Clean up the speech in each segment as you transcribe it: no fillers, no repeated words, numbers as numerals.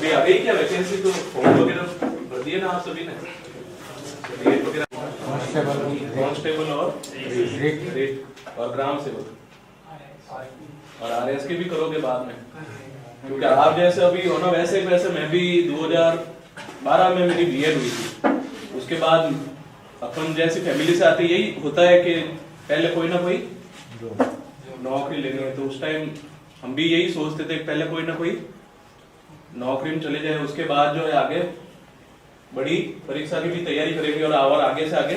अभी आ गई क्या वैकेंसी? तो फॉर्म वगैरह भर दिए ना आप सभी ने? रेट वगैरह कांस्टेबल और रेट और ग्राम सेवक और आरएस के भी करोगे बाद में, क्योंकि आप जैसे अभी हो ना वैसे मैं भी 2012 में मेरी बीएड हुई थी। उसके बाद अपन जैसी फैमिली से आते यही होता है कि पहले कोई ना कोई नौकरी लेनी है, तो उस टाइम हम भी यही सोचते थे पहले कोई ना कोई नौकरी में चले जाए, उसके बाद जो है आगे बड़ी परीक्षा की भी तैयारी करेंगे और आगे से आगे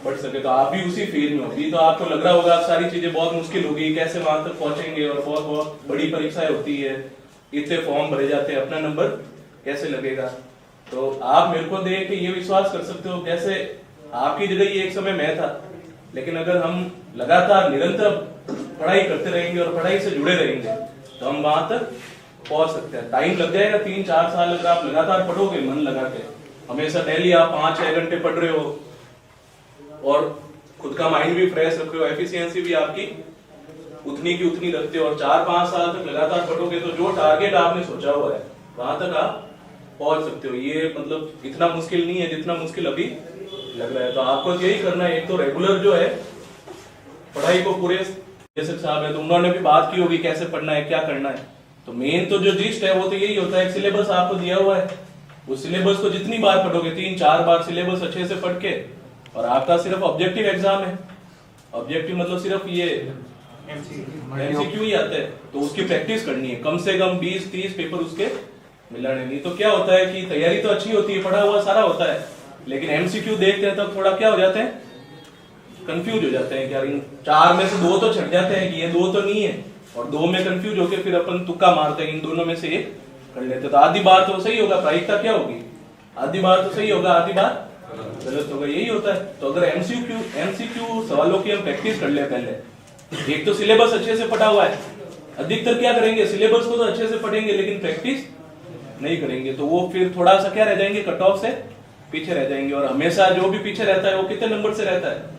बढ़ सके। तो आप भी उसी फील्ड में हो, अभी तो आपको लग रहा होगा सारी चीजें बहुत मुश्किल होगी, कैसे वहां तक पहुंचेंगे और बहुत बहुत बड़ी परीक्षाएं होती है, इतने फॉर्म भरे जाते हैं, अपना नंबर कैसे लगेगा। तो आप मेरे को देख के ये विश्वास कर सकते हो, जैसे आपकी जगह ये एक समय मैं था, लेकिन अगर हम लगातार निरंतर पढ़ाई करते रहेंगे और पढ़ाई से जुड़े रहेंगे तो हम वहां तक पहुंच सकते हैं। टाइम लग जाएगा 3-4 साल, अगर आप लगातार पढ़ोगे मन लगा के, हमेशा डेली आप 5-6 घंटे पढ़ रहे हो और खुद का माइंड भी फ्रेश रख रहे हो, एफिशिएंसी भी आपकी उतनी की उतनी रखते हो और 4-5 साल तक लगातार पढ़ोगे तो जो टारगेट आपने सोचा हुआ है वहां तक आप पहुंच सकते हो। ये मतलब इतना मुश्किल नहीं है जितना मुश्किल अभी लग रहा है। तो आपको यही करना है, एक तो रेगुलर जो है पढ़ाई को पूरे साहब है तो उन्होंने भी बात की होगी कैसे पढ़ना है, क्या करना है। तो मेन तो जो जिस्ट है वो तो यही होता है, सिलेबस आपको दिया हुआ है, उस सिलेबस को जितनी बार पढ़ोगे 3-4 बार सिलेबस अच्छे से पढ़ के, और आपका सिर्फ ऑब्जेक्टिव एग्जाम है। ऑब्जेक्टिव मतलब सिर्फ ये एमसीक्यू ही आता है, तो उसकी प्रैक्टिस करनी है, कम से कम 20-30 पेपर उसके मिलाने। नहीं तो क्या होता है कि तैयारी तो अच्छी होती है, पढ़ा हुआ सारा होता है, लेकिन एमसीक्यू देखते हैं तब थोड़ा क्या हो जाते हैं, कंफ्यूज हो जाते हैं कि यार इन 4 में से 2 तो छट जाते हैं कि ये 2 तो नहीं है, और 2 में कंफ्यूज होकर फिर अपन तुक्का मारते हैं इन दोनों में से एक कर लेते। तो आधी बार तो सही होगा, प्रायिकता क्या होगी, आधी बार तो सही होगा, आधी बार गलत होगा, यही होता है। तो अगर एमसीक्यू सवालों की हम प्रैक्टिस कर ले पहले, एक तो सिलेबस अच्छे से पढ़ा हुआ है, अधिकतर क्या करेंगे सिलेबस को तो अच्छे से पढ़ेंगे लेकिन प्रैक्टिस नहीं करेंगे, तो वो फिर थोड़ा सा क्या रह जाएंगे, कट ऑफ से पीछे रह जाएंगे। और हमेशा जो भी पीछे रहता है वो कितने नंबर से रहता है,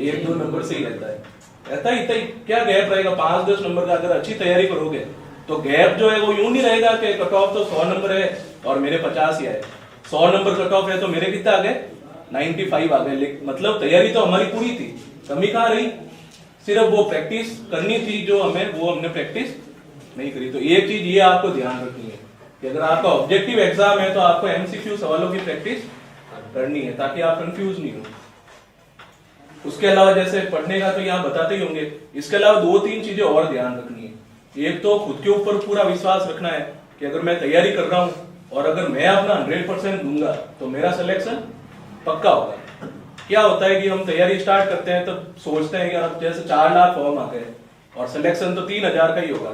1-2 नंबर से ही रहता है, रहता ही क्या गैप रहेगा 5-10 नंबर का। अगर अच्छी तैयारी करोगे तो गैप जो है वो यूं नहीं रहेगा कि कट ऑफ तो 100 नंबर है और मेरे 50 ही आए, 100 नंबर कट ऑफ है तो मेरे कितना आ गए 95 आ गए, मतलब तैयारी तो हमारी पूरी थी, कमी कहां रही, सिर्फ वो प्रैक्टिस करनी थी जो हमें, वो हमने प्रैक्टिस नहीं करी। तो एक चीज ये आपको ध्यान रखनी है कि अगर आपका ऑब्जेक्टिव एग्जाम है तो आपको एमसीक्यू सवालों की प्रैक्टिस करनी है ताकि आप कंफ्यूज नहीं हो। उसके अलावा जैसे पढ़ने का तो यहाँ बताते ही होंगे, इसके अलावा 2-3 चीजें और ध्यान रखनी है। एक तो खुद के ऊपर पूरा विश्वास रखना है कि अगर मैं तैयारी कर रहा हूं और अगर मैं अपना 100% दूंगा तो मेरा सिलेक्शन पक्का होगा। क्या होता है कि हम तैयारी स्टार्ट करते हैं तब सोचते हैं कि अब जैसे 4 लाख फॉर्म आ गए और सिलेक्शन तो 3000 का ही होगा,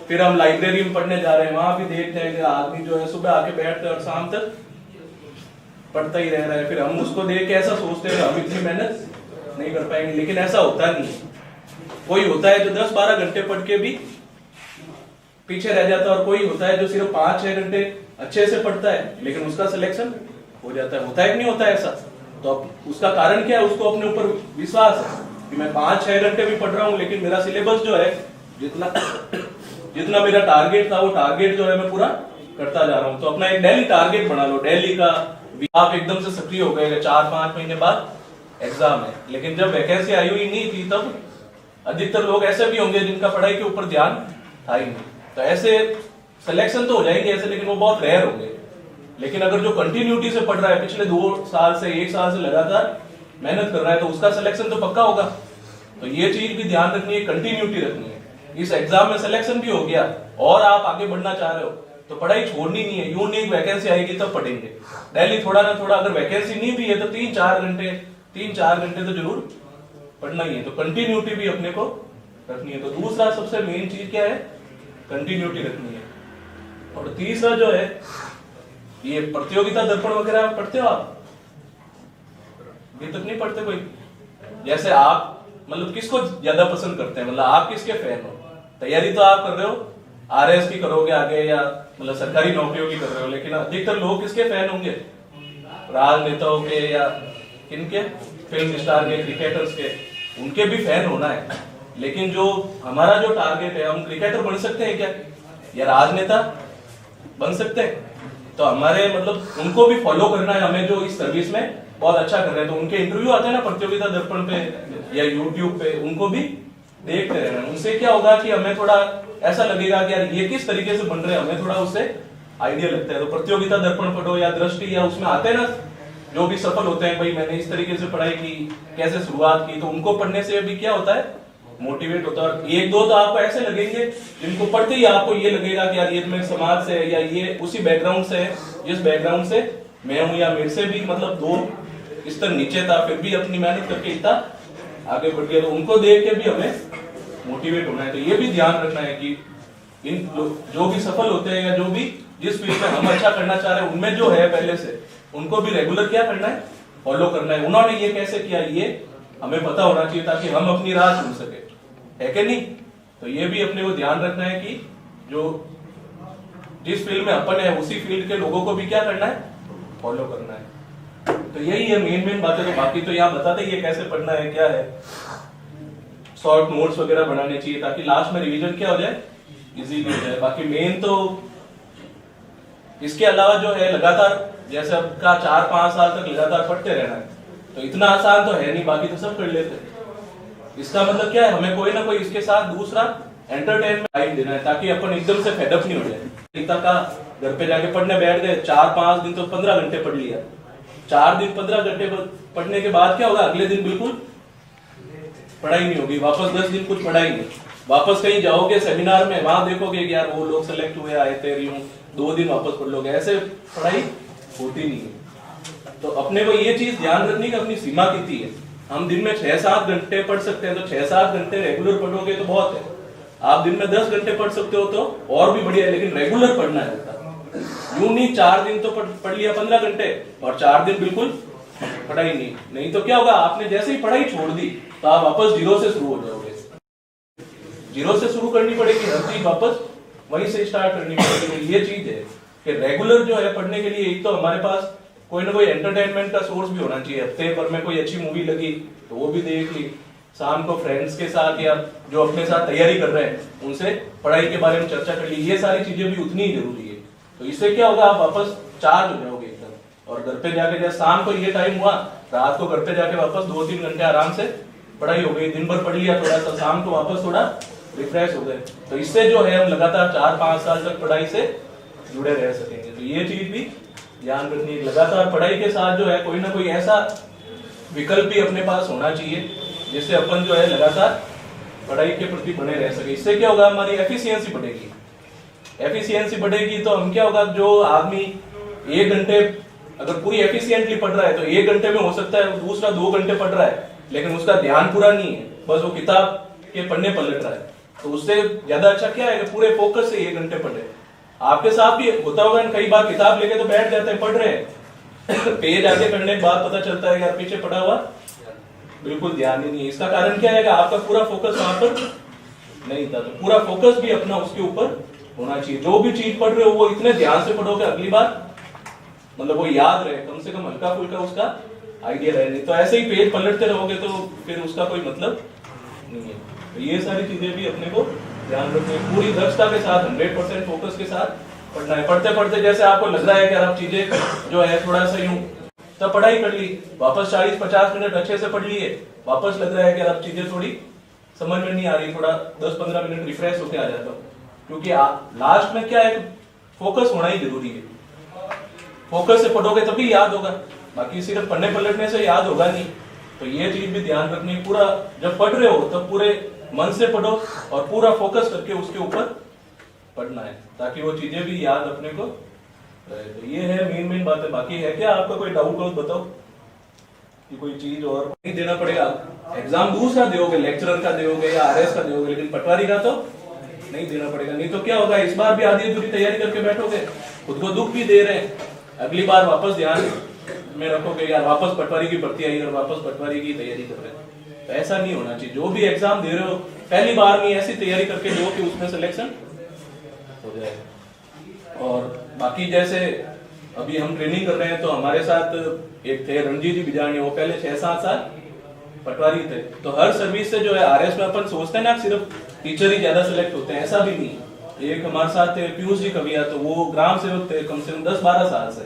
फिर हम लाइब्रेरी में पढ़ने जा रहे हैं, वहां भी देखते हैं कि आदमी जो है सुबह आके बैठते हैं और शाम तक पढ़ता ही रह रहा है, फिर हम उसको देख के ऐसा सोचते हैं हम इतनी मेहनत नहीं कर पाएंगे, लेकिन ऐसा होता नहीं है। कोई होता है जो 10-12 घंटे पढ़ के भी पीछे रह जाता है और कोई होता है जो सिर्फ 5-6 घंटे अच्छे से पढ़ता है लेकिन उसका सिलेक्शन हो जाता है। होता है कि नहीं होता है ऐसा? तो अब उसका कारण क्या है, उसको अपने ऊपर विश्वास है कि मैं 5-6 घंटे भी पढ़ रहा हूं लेकिन मेरा सिलेबस जो है जितना मेरा टारगेट था वो टारगेट जो है मैं पूरा करता जा रहा हूं। तो अपना एक डेली टारगेट बना लो, डेली का। आप एकदम से सक्रिय हो गए 4-5 महीने बाद एग्जाम है, लेकिन जब वैकेंसी आई हुई नहीं थी तब अधिकतर लोग ऐसे भी होंगे जिनका पढ़ाई के ऊपर ध्यान था ही नहीं, तो ऐसे सिलेक्शन तो हो जाएंगे ऐसे, लेकिन वो बहुत रेयर होंगे। लेकिन अगर जो कंटिन्यूटी से पढ़ रहा है, पिछले 2 साल से 1 साल से लगातार मेहनत कर रहा है, तो उसका सिलेक्शन तो पक्का होगा। तो ये चीज भी ध्यान रखनी है, कंटिन्यूटी रखनी है। इस एग्जाम में सिलेक्शन भी हो गया और आप आगे बढ़ना चाह रहे हो तो पढ़ाई छोड़नी नहीं है, यूं नहीं वैकेंसी आएगी तब पढ़ेंगे, डेली थोड़ा ना थोड़ा। अगर वैकेंसी नहीं भी है तो 3-4 घंटे तो जरूर पढ़ना ही है। तो कंटिन्यूटी भी अपने को रखनी है। तो दूसरा सबसे मेन चीज क्या है, कंटिन्यूटी रखनी है। और तीसरा जो है ये प्रतियोगिता दर्पण वगैरह पढ़ते हो आप? ये तक नहीं पढ़ते कोई? जैसे आप मतलब किसको ज्यादा पसंद करते हैं, मतलब आप किसके फैन हो? तैयारी तो आप कर रहे हो आरएस की करोगे आगे या मतलब सरकारी नौकरियों की कर रहे हो, लेकिन अधिकतर लोग किसके फैन होंगे, राजनेताओं के या किनके, फिल्म स्टार के, क्रिकेटर्स के, उनके भी फैन होना है। लेकिन जो हमारा जो टारगेट है, हम क्रिकेटर बन सकते हैं क्या या राजनेता बन सकते हैं। तो हमारे मतलब उनको भी फॉलो करना है हमें, जो इस सर्विस में बहुत अच्छा कर रहे हैं। तो उनके इंटरव्यू आते हैं ना प्रतियोगिता दर्पण पे या यूट्यूब पे, उनको भी देखते रहना। उनसे क्या होगा कि हमें थोड़ा ऐसा लगेगा कि यार ये किस तरीके से बन रहे हैं, हमें थोड़ा उससे आइडिया लगता है। तो प्रतियोगिता दर्पण पढ़ो या दृष्टि, या उसमें आते हैं ना जो भी सफल होते हैं, भाई मैंने इस तरीके से पढ़ाई की, कैसे शुरुआत की, तो उनको पढ़ने से भी क्या होता है, मोटिवेट होता है। एक दो तो आपको ऐसे लगेंगे जिनको पढ़ते ही आपको ये लगेगा कि यार ये तो मेरे समाज से है, या ये उसी बैकग्राउंड से है जिस बैकग्राउंड से मैं हूं, या मेरे से भी मतलब 2 स्तर नीचे था, फिर भी अपनी मेहनत करके इतना आगे बढ़ गया। तो उनको देख के भी हमें मोटिवेट होना है। तो ये भी ध्यान रखना है कि इन जो भी सफल होते हैं, या जो भी जिस फील्ड में हम अच्छा करना चाह रहे हैं, उनमें जो है पहले से, उनको भी रेगुलर क्या करना है, फॉलो करना है। उन्होंने ये कैसे किया, ये हमें पता होना चाहिए, ताकि हम अपनी राह चुन सके, है कि नहीं। तो ये भी अपने को ध्यान रखना है कि जो जिस फील्ड में अपन है, उसी फील्ड के लोगों को भी क्या करना है, फॉलो करना है। तो यही है मेन बातें। तो बाकी तो यहाँ बता दें ये कैसे पढ़ना है, क्या है, शॉर्ट नोट्स वगैरह बनाने चाहिए, ताकि लास्ट में रिवीजन क्या हो जाए, इजीली हो जाए। बाकी मेन तो इसके अलावा जो है लगातार, जैसे आपका 4-5 साल तक लगातार पढ़ते रहना है, तो इतना आसान तो है नहीं, बाकी तो सब कर लेते हैं। इसका मतलब क्या है, हमें कोई ना कोई इसके साथ दूसरा एंटरटेनमेंट टाइम देना है, ताकि अपन एकदम से फेडअप नहीं हो जाए। इतना का घर पे जाके पढ़ने बैठ गए, 4-5 दिन तो 15 घंटे पढ़ लिया, 4 दिन 15 घंटे पढ़ने के बाद क्या होगा, अगले दिन बिल्कुल पढ़ाई नहीं होगी, वापस 10 दिन कुछ पढ़ाई नहीं, वापस कहीं जाओगे सेमिनार में, वहां देखोगे कि यार वो लोग सेलेक्ट हुए आए थे, 2 दिन वापस पढ़ लोगे, ऐसे पढ़ाई होती नहीं है। तो अपने को ये चीज ध्यान रखनी कि अपनी सीमा कितनी है। हम दिन में 6-7 घंटे पढ़ सकते हैं, तो 6-7 घंटे रेगुलर पढ़ोगे तो बहुत है। आप दिन में 10 घंटे पढ़ सकते हो तो और भी बढ़िया है, लेकिन रेगुलर पढ़ना है। यूं नहीं 4 दिन तो पढ़ लिया 15 घंटे और 4 दिन बिल्कुल पढ़ाई नहीं तो क्या होगा, आपने जैसे ही पढ़ाई छोड़ दी तो आप वापस 0 से शुरू हो जाओगे। 0 से शुरू करनी पड़ेगी, हर चीज वापस वहीं से स्टार्ट करनी पड़ेगी। ये चीज है कि रेगुलर जो है पढ़ने के लिए, एक तो हमारे पास कोई ना कोई एंटरटेनमेंट का सोर्स भी होना चाहिए। हफ्ते भर में कोई अच्छी मूवी लगी तो वो भी देख ली, शाम को फ्रेंड्स के साथ या जो अपने साथ तैयारी कर रहे हैं उनसे पढ़ाई के बारे में चर्चा कर ली। ये सारी चीजें भी उतनी ही जरूरी है। तो इससे क्या होगा, आप वापस चार्ज हो जाओगे एकदम। और घर पे जाके जैसे शाम को ये टाइम हुआ, रात को घर पे जाके वापस 2-3 घंटे आराम से पढ़ाई हो गई। दिन भर पढ़ लिया थोड़ा सा, शाम को वापस थोड़ा रिफ्रेश हो गए। तो इससे जो है हम लगातार 4-5 साल तक पढ़ाई से जुड़े रह सकेंगे। तो ये चीज भी ध्यान रखनी है। लगातार पढ़ाई के साथ जो है कोई ना कोई ऐसा विकल्प भी अपने पास होना चाहिए जिससे अपन जो है लगातार पढ़ाई के प्रति बने रह सके। इससे क्या होगा, हमारी एफिशिएंसी बढ़ेगी। एफिशिएंसी बढ़ेगी तो हम क्या होगा, जो आदमी 1 घंटे अगर पूरी एफिशिएंटली पढ़ रहा है तो 1 घंटे में हो सकता है दूसरा 2 घंटे पढ़ रहा है, लेकिन उसका ध्यान पूरा नहीं है, बस वो किताब के पढ़ने पलट रहा है। तो उससे ज्यादा अच्छा क्या है कि पूरे फोकस से 1 घंटे पढ़े। आपके साथ भी होता होगा, कई बार किताब लेके तो बैठ जाते हैं, पढ़ रहे हैं पेज आगे करने के बाद पता चलता है यार पीछे पढ़ा हुआ बिल्कुल ध्यान ही नहीं है। इसका कारण क्या है कि आपका पूरा फोकस वहां पर नहीं था। तो पूरा फोकस भी अपना उसके ऊपर होना चाहिए। जो भी चीज पढ़ रहे हो वो इतने ध्यान से पढ़ो कि अगली बार मतलब वो याद रहे, कम से कम हल्का फुल्का उसका आइडिया रहे। नहीं तो ऐसे ही पेज पलटते रहोगे तो फिर उसका कोई मतलब नहीं है। तो ये सारी चीजें भी अपने को ध्यान रखनी है। पूरी दक्षता के साथ 100% फोकस के साथ पढ़ना है। पढ़ते पढ़ते जैसे आपको लग रहा है कि आप चीजें जो है थोड़ा सा यूं तब पढ़ाई कर ली, वापस 40-50 मिनट अच्छे से पढ़ लिए, वापस लग रहा है कि अब चीजें थोड़ी समझ में नहीं आ रही, थोड़ा 10-15 मिनट रिफ्रेश होके आ जाता हूँ। क्योंकि लास्ट में क्या है, फोकस होना ही जरूरी है। फोकस से पढ़ोगे तभी याद होगा, बाकी सिर्फ पढ़ने पलटने से याद होगा नहीं। तो ये चीज भी ध्यान रखनी, पूरा जब पढ़ रहे हो तब पूरे मन से पढ़ो और पूरा फोकस करके उसके ऊपर पढ़ना है, ताकि वो चीजें भी याद अपने को रहे। तो ये है मेन बात है। बाकी है क्या आपका कोई डाउट हो बताओ कि कोई चीज और नहीं देना पड़ेगा। एग्जाम दूसरा दोगे, लेक्चरर का दोगे या आरएस का दोगे, लेकिन पटवारी का तो नहीं देना पड़ेगा। नहीं तो क्या होगा, इस बार भी आधी अधूरी तैयारी करके बैठोगे, खुद को दुख भी दे रहे हैं, अगली बार वापस ध्यान में रखोगे यार वापस पटवारी की भर्ती आई और वापस पटवारी की तैयारी कर रहे हैं। तो ऐसा नहीं होना चाहिए। जो भी एग्जाम दे रहे हो पहली बार में ऐसी तैयारी करके दो कि उसमें सिलेक्शन हो जाए। और बाकी जैसे अभी हम ट्रेनिंग कर रहे हैं तो हमारे साथ एक थे रणजीत जी बिजानी, वो पहले 6-7 साल पटवारी थे। तो हर सर्विस से जो है आरएस में अपन सोचते हैं ना सिर्फ टीचर ही ज्यादा सिलेक्ट होते हैं, ऐसा भी नहीं। एक हमारे साथ थे पीयूष जी कविया, तो वो ग्राम सेवक थे कम से कम 10-12 साल से।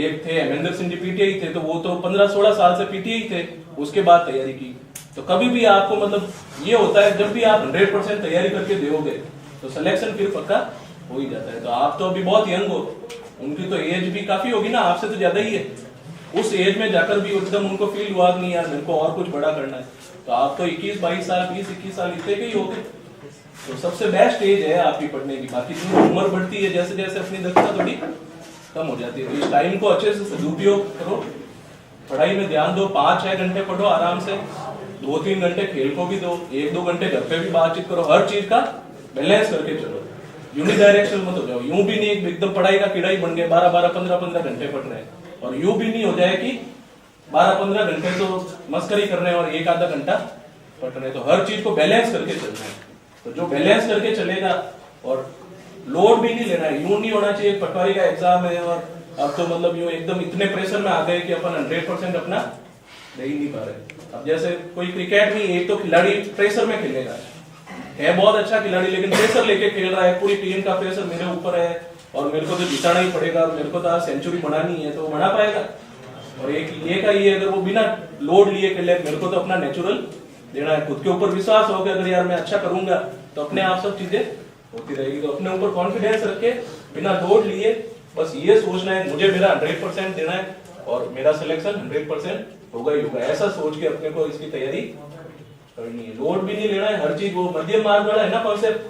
एक थे महेंद्र सिंह जी पीटीआई थे, तो वो तो 15-16 साल से पीटीआई थे, उसके बाद तैयारी की। तो कभी भी आपको मतलब ये होता है, जब भी आप 100% तैयारी करके दोगे तो सिलेक्शन फिर पक्का हो ही जाता है। तो आप तो अभी बहुत यंग हो, उनकी तो एज भी काफी होगी ना, आपसे तो ज्यादा ही है। उस एज में जाकर भी एकदम उनको फील हुआ नहीं यार मेरे को और कुछ बड़ा करना है, तो आप तो 21-22 साल 20-21 साल इतने के ही होगे। तो सबसे बेस्ट एज है आपकी पढ़ने की। बाकी जो उम्र बढ़ती है जैसे जैसे अपनी दक्षता थोड़ी कम हो जाती है, तो इस टाइम को अच्छे से सदुपयोग करो, पढ़ाई में ध्यान दो। 5-6 घंटे पढ़ो आराम से, 2-3 घंटे खेल को भी दो, 1-2 घंटे घर पे भी बातचीत करो, हर चीज का बैलेंस करके चलो। यूनिडायरेक्शनल मत हो जाओ, यूं भी नहीं एकदम पढ़ाई का कीड़ा ही बन गए 12-12 15-15 घंटे पढ़ रहे हैं, और यूं भी नहीं हो जाए कि 12-15 घंटे तो मस्करी कर रहे हैं और 1-आधा घंटा पढ़ रहे हैं। तो हर चीज को बैलेंस करके चलना है। तो जो बैलेंस करके चलेगा, और लोड भी नहीं लेना है, यूं नहीं होना चाहिए पटवारी का एग्जाम है और अब तो मतलब यूं एकदम इतने प्रेशर में आ गए कि अपन 100% अपना दे ही नहीं पा रहे। अब जैसे कोई क्रिकेट में एक तो खिलाड़ी प्रेशर में खेलेगा, है बहुत अच्छा खिलाड़ी, लेकिन प्रेशर लेके खेल रहा है, पूरी टीम का प्रेशर मेरे ऊपर है और मेरे को तो जिताना ही पड़ेगा, मेरे को तो आज सेंचुरी बनानी है, तो वो बना पाएगा। और एक ये का ये अगर वो बिना लोड लिए खेले, मेरे को तो अपना नेचुरल देना है, खुद के ऊपर विश्वास हो गया अगर यार मैं अच्छा करूंगा तो अपने आप सब चीजें होती रहेगी। तो अपने ऊपर कॉन्फिडेंस रख के बिना लोड लिए बस ये सोचना है मुझे मेरा 100% देना है और मेरा सिलेक्शन 100% होगा ही होगा, ऐसा सोच के अपने को इसकी तैयारी करनी है। लोड भी नहीं लेना है हर चीज। वो मध्यम मार्ग वाला है ना कॉन्सेप्ट,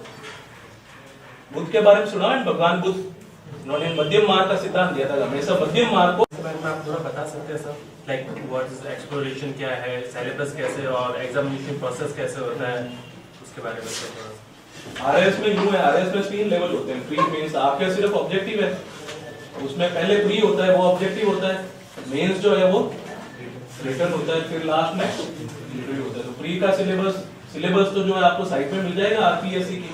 बुद्ध के बारे में सुना है, भगवान बुद्ध, उन्होंने मध्यम मार्ग का सिद्धांत दिया था, हमेशा मध्यम मार्ग को। आप थोड़ा बता सकते हैं sir, like what is exploration क्या है, सिलेबस कैसे और एग्जामिनेशन प्रोसेस कैसे होता है, उसके बारे में थोड़ा। आरएस में यूं है, आरएस में 3 लेवल होते हैं, प्री मेंस। आपके सिर्फ ऑब्जेक्टिव है, उसमें पहले प्री होता है, वो ऑब्जेक्टिव होता है, मेंस जो है वो रिटन होता है, फिर लास्ट में इंटरव्यू होता है। तो प्री का सिलेबस तो जो है आपको साइट पे मिल जाएगा आरपीएससी की,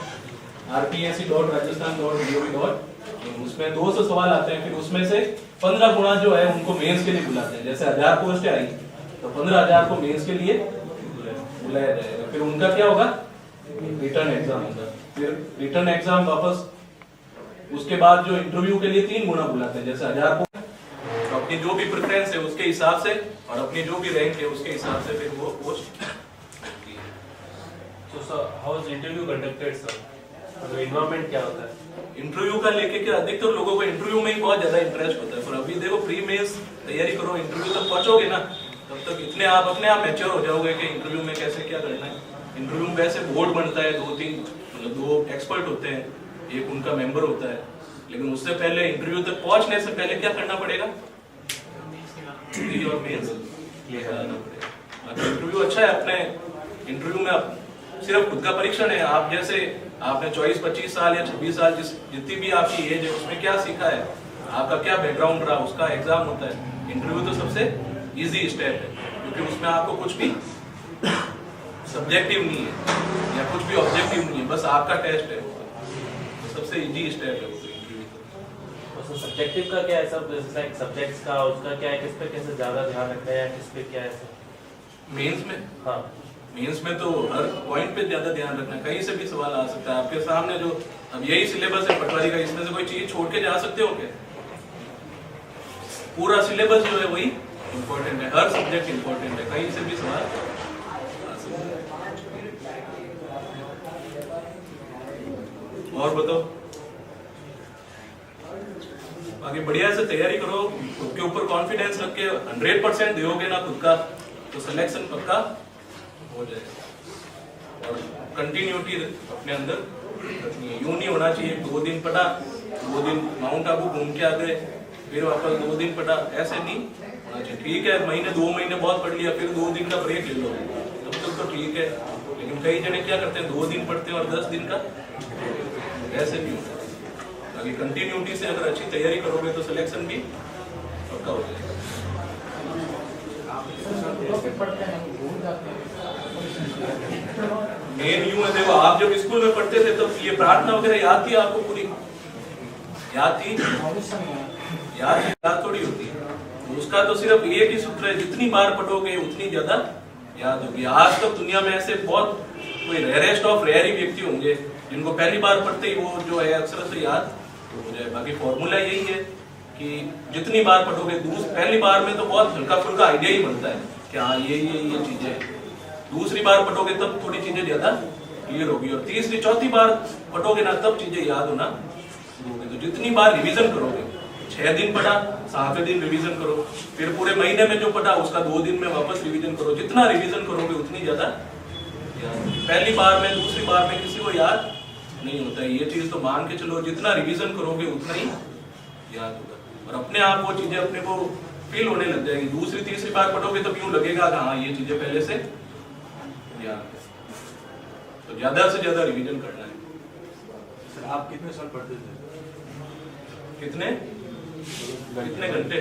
rpsc.rajasthan.gov.in। उसमें 200 सवाल आते हैं, फिर उसमें से 15 गुणा जो है उनको मेंस के लिए बुलाते हैं। जैसे 1000 पोस्ट आई तो 15,000 को मेंस के लिए बुलाया जाएगा। फिर उनका क्या होगा, रिटर्न एग्जाम होगा, फिर रिटर्न एग्जाम वापस, उसके बाद जो इंटरव्यू के लिए 3 गुना बुलाते हैं। जैसे 1000 को तो अपनी जो भी प्रेफरेंस है उसके हिसाब से और अपनी जो भी रैंक है उसके हिसाब से फिर वो पोस्ट। तो sir how is interview conducted sir, तो इन्वायरमेंट क्या होता है? इंटरव्यू का लेके क्या अधिकतर तो लोगों को इंटरव्यू में ही बहुत ज्यादा इंटरेस्ट होता है, पर अभी देखो प्री मेंस तैयारी करो, इंटरव्यू तक पहुंचोगे ना तब तक इतने आप अपने आप मैच्योर हो जाओगे कि इंटरव्यू में कैसे क्या करना है। इंटरव्यू में वैसे बोर्ड बनता है, 2-3 मतलब 2 एक्सपर्ट होते हैं, एक उनका मेंबर होता है, लेकिन उससे पहले इंटरव्यू तक पहुंचने से पहले क्या करना पड़ेगा, प्री और मेंस क्लियर करना पड़ेगा। इंटरव्यू अच्छा है, अपने इंटरव्यू में सिर्फ खुद का परीक्षण है। आप जैसे आपने 24-25 साल या 26 साल जितनी भी आपकी एज है उसमें क्या सीखा है, आपका क्या बैकग्राउंड रहा, उसका एग्जाम होता है। इंटरव्यू तो सबसे इजी स्टेप है, क्योंकि उसमें आपको कुछ भी सब्जेक्टिव नहीं है या कुछ भी ऑब्जेक्टिव नहीं है, बस आपका टेस्ट है, तो सबसे इजी स्टेप है वो इंटरव्यू। तो सब्जेक्टिव का क्या है सर, लाइक सब्जेक्ट्स का उसका क्या है, किस पे कैसे ज्यादा ध्यान रखना है या किस पे क्या है सर मेंस में? हाँ, मेंस में तो हर पॉइंट पे ज्यादा ध्यान रखना है, कहीं से भी सवाल आ सकता है आपके सामने। जो अब यही सिलेबस है पटवारी का, इसमें से कोई चीज छोड़ के जा सकते हो क्या? पूरा सिलेबस जो है वही इम्पोर्टेंट है, हर सब्जेक्ट इम्पोर्टेंट है, कहीं से भी सवाल आ सकता है। और बताओ, बाकी बढ़िया से तैयारी करो, खुद के ऊपर कॉन्फिडेंस रख के 100% दोगे ना खुद का, तो सिलेक्शन पक्का हो जाएगा। और कंटिन्यूटी अपने अंदर रखनी है, यूं नहीं होना चाहिए 2 दिन पढ़ा, 2 दिन माउंट आबू घूम के आ गए, फिर वापस 2 दिन पढ़ा, ऐसे नहीं होना चाहिए। ठीक है, महीने 2 महीने बहुत पढ़ लिया, फिर 2 दिन का ब्रेक ले लो, तब तक तो ठीक है। लेकिन कई जने क्या करते हैं, 2 दिन पढ़ते हैं और 10 दिन का, ऐसे नहीं होता। अभी कंटिन्यूटी से अगर अच्छी तैयारी करोगे तो सिलेक्शन भी पक्का हो जाएगा। मेन यूं है, देखो आप जब स्कूल में पढ़ते थे तब ये प्रार्थना वगैरह याद थी आपको, पूरी याद थी? याद थोड़ी होती है। उसका तो सिर्फ एक ही सूत्र है, जितनी बार पढ़ोगे उतनी ज्यादा याद होगी। आज तक दुनिया में ऐसे बहुत कोई रेयरेस्ट ऑफ रेयर ही व्यक्ति होंगे जिनको पहली बार पढ़ते ही वो जो है अक्सर से याद हो जाए। बाकी फॉर्मूला यही है कि जितनी बार पढ़ोगे, पहली बार में तो बहुत हल्का फुल्का आइडिया ही बनता है कि हाँ ये चीजें हैं। दूसरी बार पढ़ोगे तब थोड़ी चीजें ज्यादा क्लियर होगी, और तीसरी चौथी बार पढ़ोगे ना तब चीजें याद होना शुरू होगी। तो जितनी बार रिवीजन करोगे, 6 दिन पढ़ा, 7वें दिन रिवीजन करो, फिर पूरे महीने में जो पढ़ा उसका 2 दिन में वापस रिवीजन करो। जितना रिवीजन करोगे उतनी ज्यादा याद। पहली बार में, दूसरी बार में किसी को याद नहीं होता है, ये चीज तो मान के चलो। जितना रिवीजन करोगे उतना ही याद होगा, और अपने आप वो चीजें अपने को फील होने लग जाएगी। दूसरी तीसरी बार पढ़ोगे तो यूं लगेगा कि हाँ ये चीजें पहले से याद है। तो ज्यादा से ज्यादा रिवीजन करना है। सर आप कितने साल पढ़ते थे? कितने घंटे?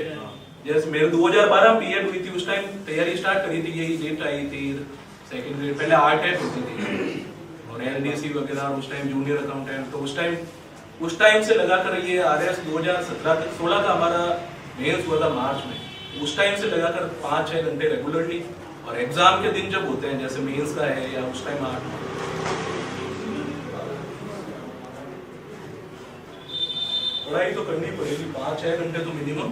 जैसे मेरे 2012 बीएड हुई थी, उस टाइम तैयारी स्टार्ट करी थी, यही डेट आई थी सेकंड ग्रेड। पहले आरटेट होती थी और एलडीसी वगैरह, उस टाइम जूनियर अकाउंटेंट। तो उस टाइम से लगाकर ये आरएस 2016 का हमारा मेंस हुआ था मार्च में। उस टाइम से लगाकर 5-6 घंटे रेगुलरली, और एग्जाम के दिन जब होते हैं जैसे मेंस का है या उस टाइम 8, पढ़ाई तो करनी पड़ेगी। 5-6 घंटे तो मिनिमम